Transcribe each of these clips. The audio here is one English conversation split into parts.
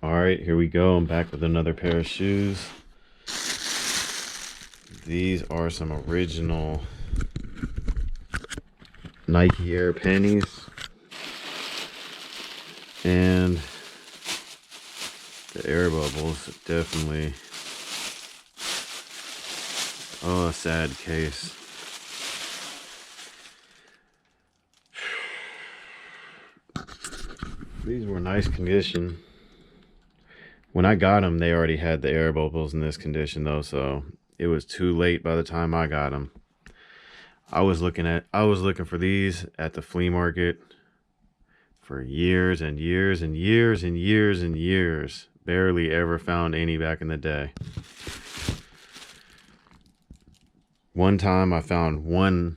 All right, here we go. I'm back with another pair of shoes. These are some original Nike Air pennies. And the air bubbles definitely, oh, a sad case. These were nice condition. When I got them, they already had the air bubbles in this condition though, so it was too late by the time I got them. I was looking for these at the flea market for years and years and years and years and years. Barely ever found any back in the day. One time I found one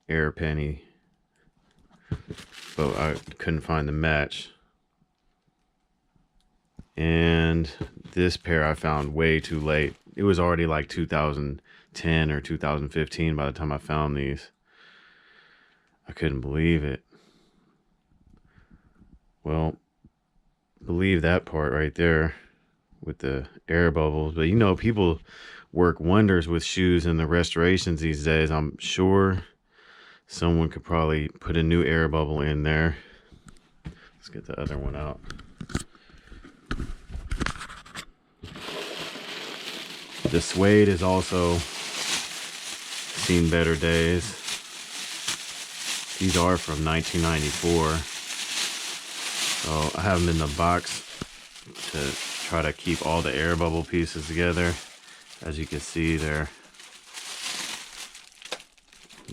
air penny, but I couldn't find the match. And this pair I found way too late. It was already like 2010 or 2015 by the time I found these. I couldn't believe it. Well, believe that part right there with the air bubbles. But you know, people work wonders with shoes and the restorations these days. I'm sure someone could probably put a new air bubble in there. Let's get the other one out. The Suede has also seen better days. These are from 1994. So I have them in the box to try to keep all the air bubble pieces together. As you can see there,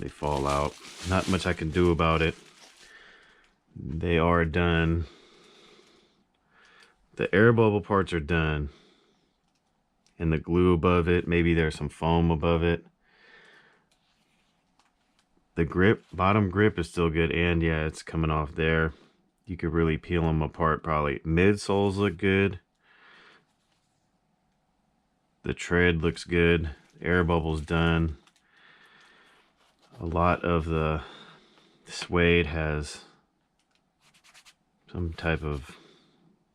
they fall out. Not much I can do about it. They are done. The air bubble parts are done. And the glue above it, maybe there's some foam above it. The grip, bottom grip is still good, and yeah, it's coming off there. You could really peel them apart probably. Midsoles look good. The tread looks good. Air bubbles done. A lot of the Suede has some type of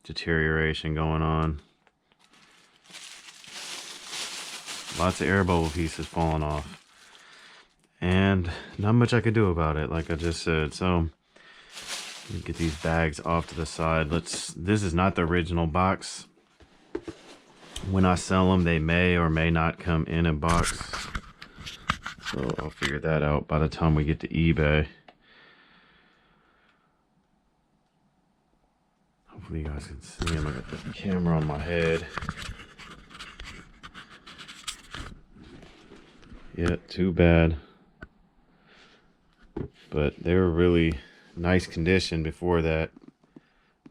deterioration going on. Lots of air bubble pieces falling off. And not much I could do about it, like I just said. So, let me get these bags off to the side. This is not the original box. When I sell them, they may or may not come in a box. So, I'll figure that out by the time we get to eBay. Hopefully you guys can see them. I got the camera on my head. Yeah, too bad. But they were really nice condition before that.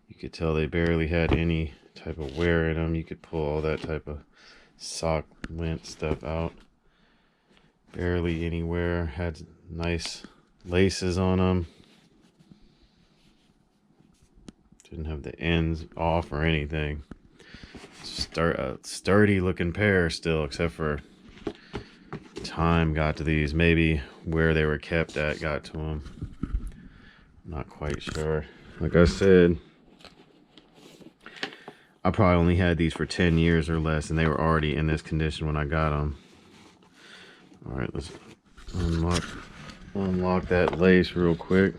You could tell they barely had any type of wear in them. You could pull all that type of sock lint stuff out. Barely any wear. Had nice laces on them. Didn't have the ends off or anything. A sturdy looking pair still, except for time got to these. Maybe where they were kept at got to them. Not quite sure. Like I said, I probably only had these for 10 years or less, and they were already in this condition when I got them. All right, let's unlock that lace real quick.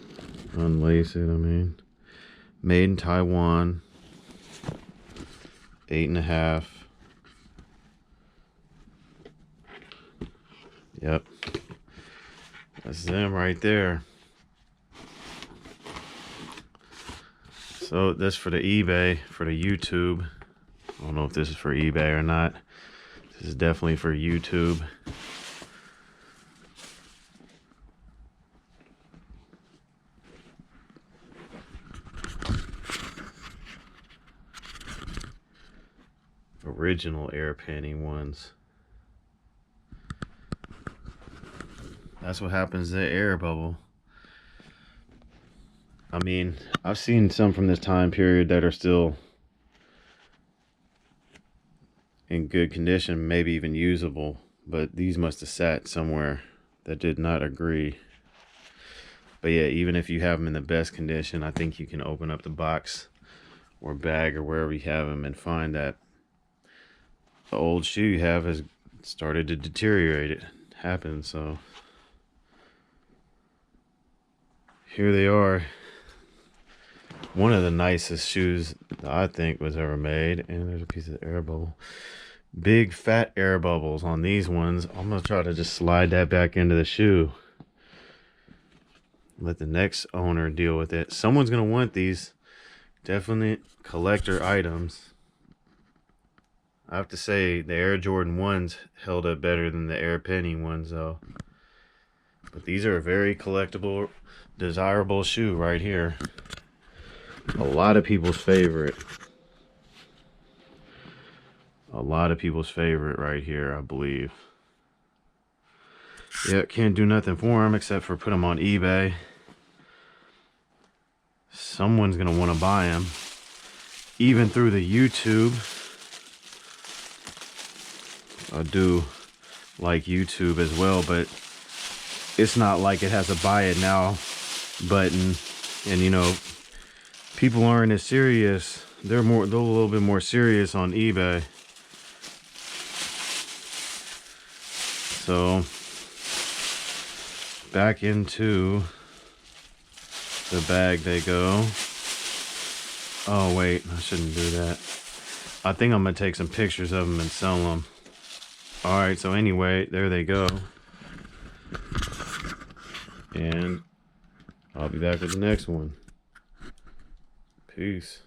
Unlace it, I mean. Made in Taiwan. 8.5. Yep. That's them right there. So this for the eBay, for the YouTube. I don't know if this is for eBay or not. This is definitely for YouTube. Original air penny ones. That's what happens to the air bubble. I mean, I've seen some from this time period that are still in good condition, maybe even usable, but these must have sat somewhere that did not agree. But yeah, even if you have them in the best condition, I think you can open up the box or bag or wherever you have them and find that the old shoe you have has started to deteriorate. It happens. So here they are. One of the nicest shoes that I think was ever made. And there's a piece of air bubble. Big fat air bubbles on these ones. I'm gonna try to just slide that back into the shoe. Let the next owner deal with it. Someone's gonna want these. Definite collector items. I have to say the Air Jordan 1s held up better than the Air Penny ones though. But these are a very collectible, desirable shoe right here. A lot of people's favorite. A lot of people's favorite right here, I believe. Yeah, can't do nothing for them except for put them on eBay. Someone's gonna want to buy them, even through the YouTube. I do like YouTube as well, but it's not like it has a buy it now button. And you know, people aren't as serious. They're a little bit more serious on eBay. So back into the bag they go. Oh wait, I shouldn't do that. I think I'm gonna take some pictures of them and sell them. All right, so anyway, there they go. And I'll be back with the next one. Peace.